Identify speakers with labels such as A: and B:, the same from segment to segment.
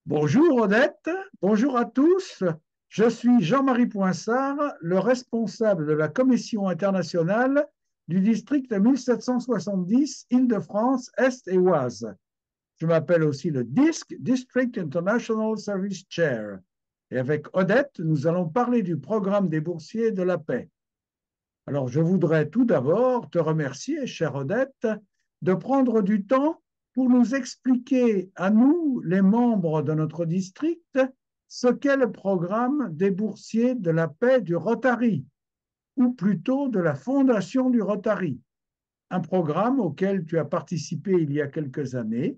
A: Bonjour Odette, bonjour à tous. Je suis Jean-Marie Poinsard, le responsable de la Commission internationale du district 1770 Île-de-France, Est et Oise. Je m'appelle aussi le DISC, District International Service Chair. Et avec Odette, nous allons parler du programme des boursiers de la paix. Alors, je voudrais tout d'abord te remercier, chère Odette, de prendre du temps pour nous expliquer à nous, les membres de notre district, ce qu'est le programme des boursiers de la paix du Rotary, ou plutôt de la Fondation du Rotary, un programme auquel tu as participé il y a quelques années.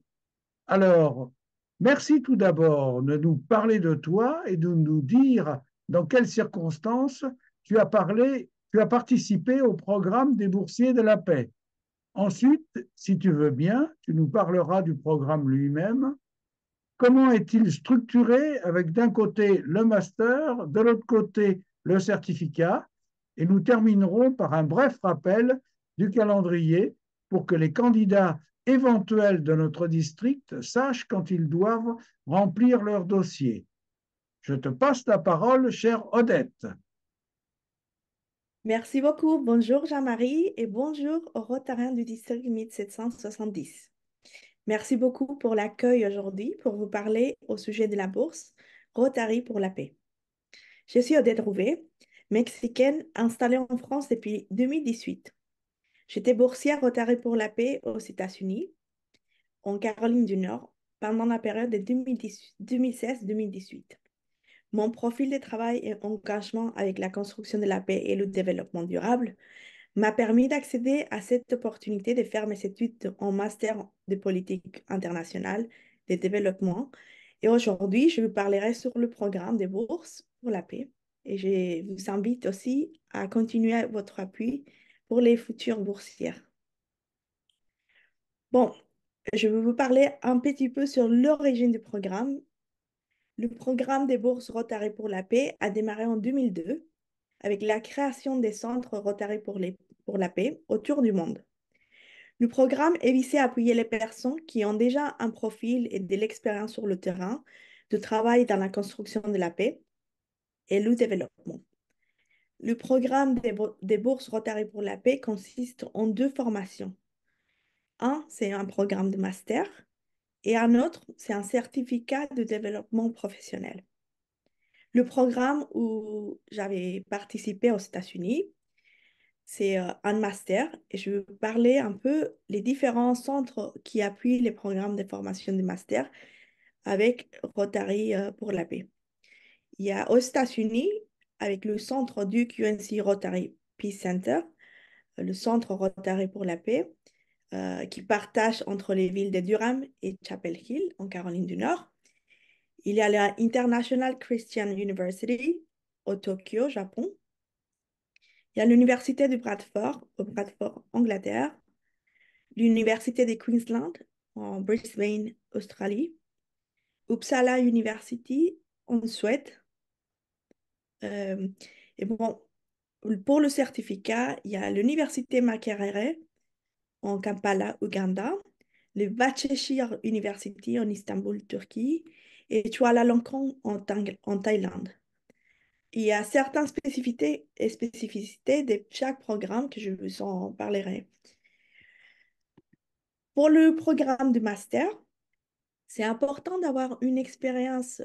A: Alors, merci tout d'abord de nous parler de toi et de nous dire dans quelles circonstances tu as participé au programme des boursiers de la paix. Ensuite, si tu veux bien, tu nous parleras du programme lui-même. Comment est-il structuré avec d'un côté le master, de l'autre côté le certificat? Et nous terminerons par un bref rappel du calendrier pour que les candidats éventuels de notre district sachent quand ils doivent remplir leur dossier. Je te passe la parole, chère Odette.
B: Merci beaucoup. Bonjour Jean-Marie et bonjour aux Rotariens du district 1770. Merci beaucoup pour l'accueil aujourd'hui pour vous parler au sujet de la bourse Rotary pour la paix. Je suis Odette Rouvet, mexicaine installée en France depuis 2018. J'étais boursière Rotary pour la paix aux États-Unis, en Caroline du Nord, pendant la période de 2016-2018. Mon profil de travail et engagement avec la construction de la paix et le développement durable m'a permis d'accéder à cette opportunité de faire mes études en master de politique internationale de développement. Et aujourd'hui, je vous parlerai sur le programme des bourses pour la paix. Et je vous invite aussi à continuer votre appui pour les futures boursières. Bon, je vais vous parler un petit peu sur l'origine du programme. Le programme des bourses Rotary pour la paix a démarré en 2002 avec la création des centres Rotary pour la paix autour du monde. Le programme est visé à appuyer les personnes qui ont déjà un profil et de l'expérience sur le terrain de travail dans la construction de la paix et le développement. Le programme des bourses Rotary pour la paix consiste en deux formations. Un, c'est un programme de master et un autre, c'est un certificat de développement professionnel. Le programme où j'avais participé aux États-Unis, c'est un master et je vais vous parler un peu les différents centres qui appuient les programmes de formation de master avec Rotary pour la paix. Il y a aux États-Unis, avec le centre Duke UNC Rotary Peace Center, le centre Rotary pour la paix, qui partage entre les villes de Durham et Chapel Hill en Caroline du Nord. Il y a la International Christian University au Tokyo, Japon. Il y a l'Université de Bradford, au Bradford, Angleterre, l'Université de Queensland, en Brisbane, Australie, Uppsala University, en Suède. Euh, et bon, pour le certificat, il y a l'Université Makerere, en Kampala, Ouganda, le Bahçeşehir University, en Istanbul, Turquie, et Chulalongkorn, en Thaïlande. Il y a certaines spécificités de chaque programme que je vous en parlerai. Pour le programme de master, c'est important d'avoir une expérience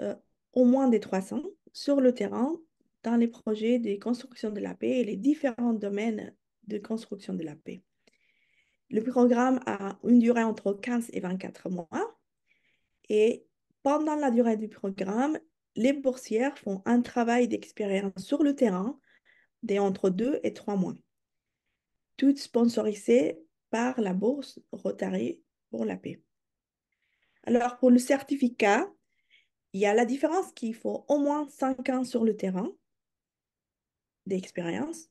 B: au moins de 3 ans sur le terrain dans les projets de construction de la paix et les différents domaines de construction de la paix. Le programme a une durée entre 15 et 24 mois et pendant la durée du programme, les boursières font un travail d'expérience sur le terrain d'entre 2 et 3 mois, toutes sponsorisées par la bourse Rotary pour la paix. Alors, pour le certificat, il y a la différence qu'il faut au moins 5 ans sur le terrain d'expérience.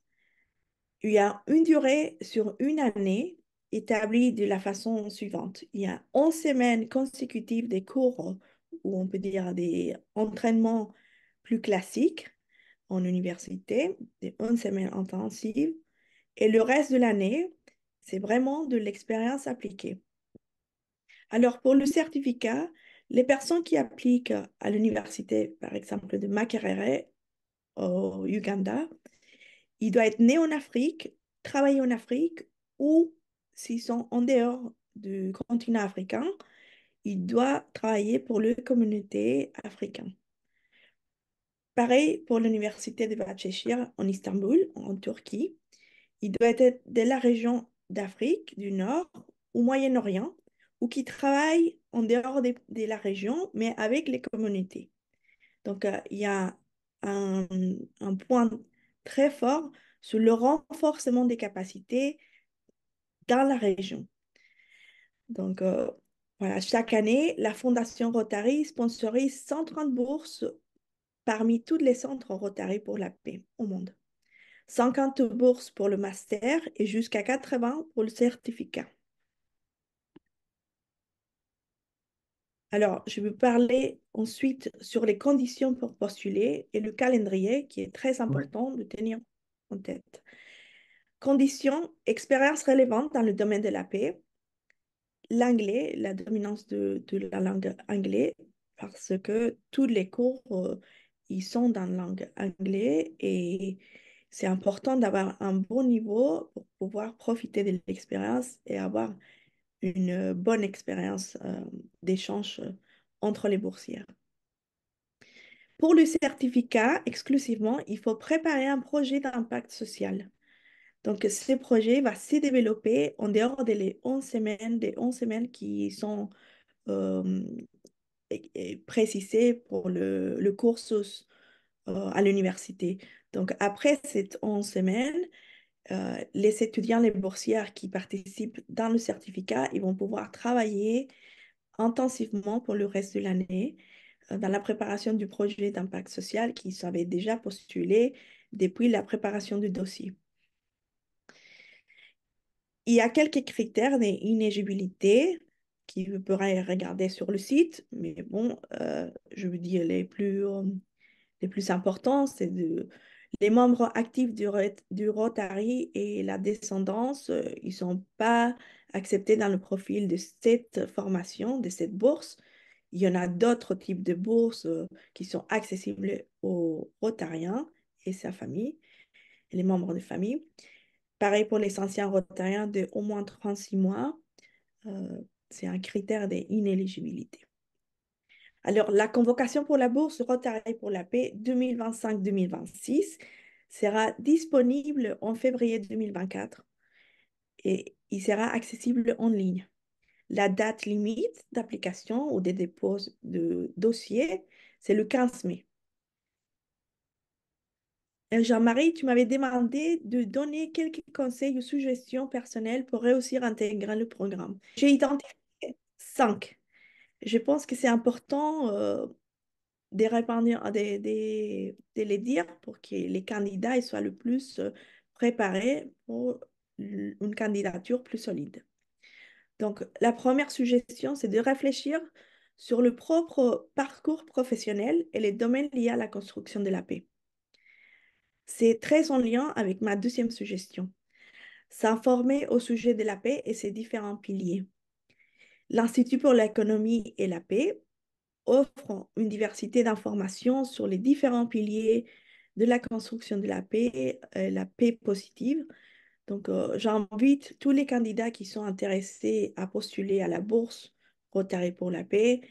B: Il y a une durée sur une année établie de la façon suivante. Il y a 11 semaines consécutives des cours, ou on peut dire des entraînements plus classiques en université, des 11 semaines intensives. Et le reste de l'année, c'est vraiment de l'expérience appliquée. Alors, pour le certificat, Les personnes qui appliquent à l'université, par exemple de Makerere au Uganda, ils doivent être nés en Afrique, travailler en Afrique, ou s'ils sont en dehors du continent africain, ils doivent travailler pour la communauté africaine. Pareil pour l'université de Bahçeşehir en Istanbul, en Turquie. Il doit être de la région d'Afrique du Nord ou Moyen-Orient ou qui travaille en dehors de la région, mais avec les communautés. Donc, il y a un, un point très fort sur le renforcement des capacités dans la région. Donc, voilà, chaque année, la Fondation Rotary sponsorise 130 bourses parmi tous les centres Rotary pour la paix au monde. 50 bourses pour le master et jusqu'à 80 pour le certificat. Alors, je vais parler ensuite sur les conditions pour postuler et le calendrier qui est très
A: Oui,
B: important de tenir en tête. Conditions, expérience relevante dans le domaine de la paix, l'anglais, la dominance de la langue anglaise, parce que tous les cours, ils sont dans la langue anglaise et c'est important d'avoir un bon niveau pour pouvoir profiter de l'expérience et avoir une bonne expérience d'échange entre les boursières. Pour le certificat, exclusivement, il faut préparer un projet d'impact social. Donc, ce projet va se développer en dehors des 11 semaines, des 11 semaines qui sont euh, précisées pour le cursus à l'université. Donc, après ces 11 semaines, les étudiants, les boursières qui participent dans le certificat, ils vont pouvoir travailler intensivement pour le reste de l'année dans la préparation du projet d'impact social qui s'avait déjà postulé depuis la préparation du dossier. Il y a quelques critères d'inéligibilité qui vous pourrez regarder sur le site, mais bon, je veux dire les plus importants, c'est les membres actifs du Rotary et la descendance, ils ne sont pas acceptés dans le profil de cette formation, de cette bourse. Il y en a d'autres types de bourses qui sont accessibles aux Rotariens et sa famille, et les membres de famille. Pareil pour les anciens Rotariens de au moins 36 mois, euh, c'est un critère d'inéligibilité. Alors, la convocation pour la bourse Rotary pour la paix 2025-2026 sera disponible en février 2024 et il sera accessible en ligne. La date limite d'application ou des dépôts de dossier, c'est le 15 mai. Jean-Marie, tu m'avais demandé de donner quelques conseils ou suggestions personnelles pour réussir à intégrer le programme. J'ai identifié 5. Je pense que c'est important de répondre, de les dire pour que les candidats ils soient le plus préparés pour une candidature plus solide. Donc, la première suggestion, c'est de réfléchir sur le propre parcours professionnel et les domaines liés à la construction de la paix. C'est très en lien avec ma deuxième suggestion. S'informer au sujet de la paix et ses différents piliers. L'Institut pour l'économie et la paix offre une diversité d'informations sur les différents piliers de la construction de la paix positive. Donc, j'invite tous les candidats qui sont intéressés à postuler à la bourse Rotary pour la paix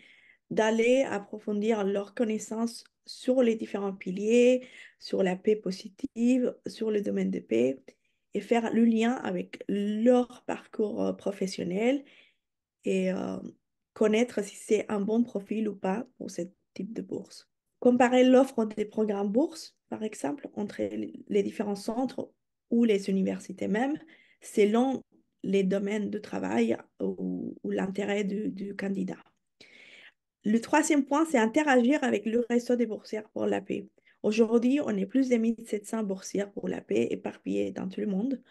B: d'aller approfondir leurs connaissances sur les différents piliers, sur la paix positive, sur le domaine de paix et faire le lien avec leur parcours professionnel et connaître si c'est un bon profil ou pas pour ce type de bourse. Comparer l'offre des programmes bourses, par exemple, entre les différents centres ou les universités même, selon les domaines de travail ou l'intérêt du candidat. Le troisième point, c'est interagir avec le réseau des boursières pour la paix. Aujourd'hui, on est plus de 1700 boursières pour la paix éparpillées dans tout le monde.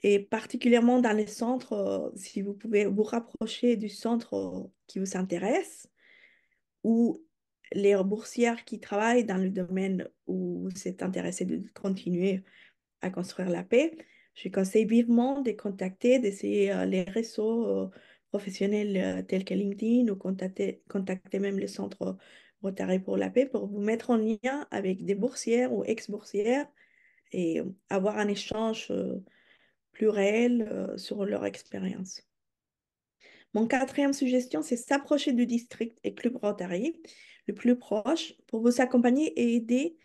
B: Et particulièrement dans les centres, si vous pouvez vous rapprocher du centre qui vous intéresse, ou les boursières qui travaillent dans le domaine où vous êtes intéressé de continuer à construire la paix, je conseille vivement de contacter, d'essayer les réseaux professionnels tels que LinkedIn ou contacter même le Centre Rotary pour la paix pour vous mettre en lien avec des boursières ou ex-boursières et avoir un échange plus réel sur leur expérience. Mon quatrième suggestion, c'est s'approcher du district et club Rotary le plus proche pour vous accompagner et aider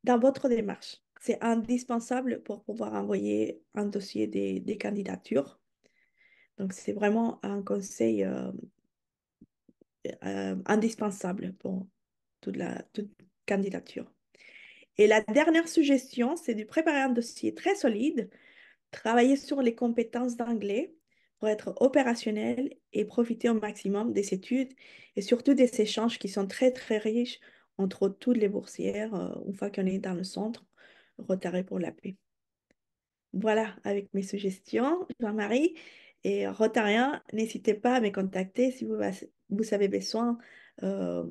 B: dans votre démarche. C'est indispensable pour pouvoir envoyer un dossier des candidatures. Donc, c'est vraiment un conseil indispensable pour toute candidature. Et la dernière suggestion, c'est de préparer un dossier très solide, travailler sur les compétences d'anglais pour être opérationnel et profiter au maximum des études et surtout des échanges qui sont très, très riches entre toutes les boursières une fois qu'on est dans le centre Rotary pour la paix. Voilà, avec mes suggestions, Jean-Marie. Et Rotarien, n'hésitez pas à me contacter si vous avez besoin euh,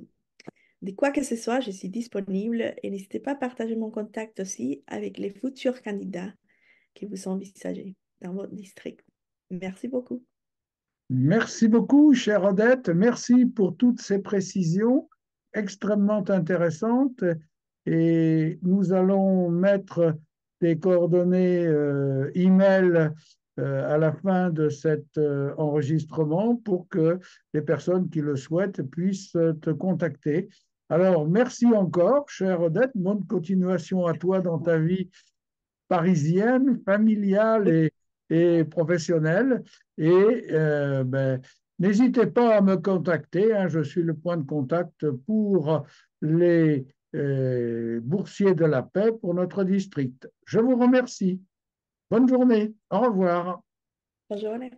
B: de quoi que ce soit, je suis disponible. Et n'hésitez pas à partager mon contact aussi avec les futurs candidats que vous envisagez dans votre district. Merci beaucoup.
A: Merci beaucoup, chère Odette. Merci pour toutes ces précisions extrêmement intéressantes. Et nous allons mettre tes coordonnées email à la fin de cet enregistrement pour que les personnes qui le souhaitent puissent te contacter. Alors, merci encore, chère Odette. Bonne continuation à toi dans ta vie parisienne, familiale et professionnelle. Et n'hésitez pas à me contacter, hein, je suis le point de contact pour les boursiers de la paix pour notre district. Je vous remercie. Bonne journée. Au revoir.
B: Bonne journée.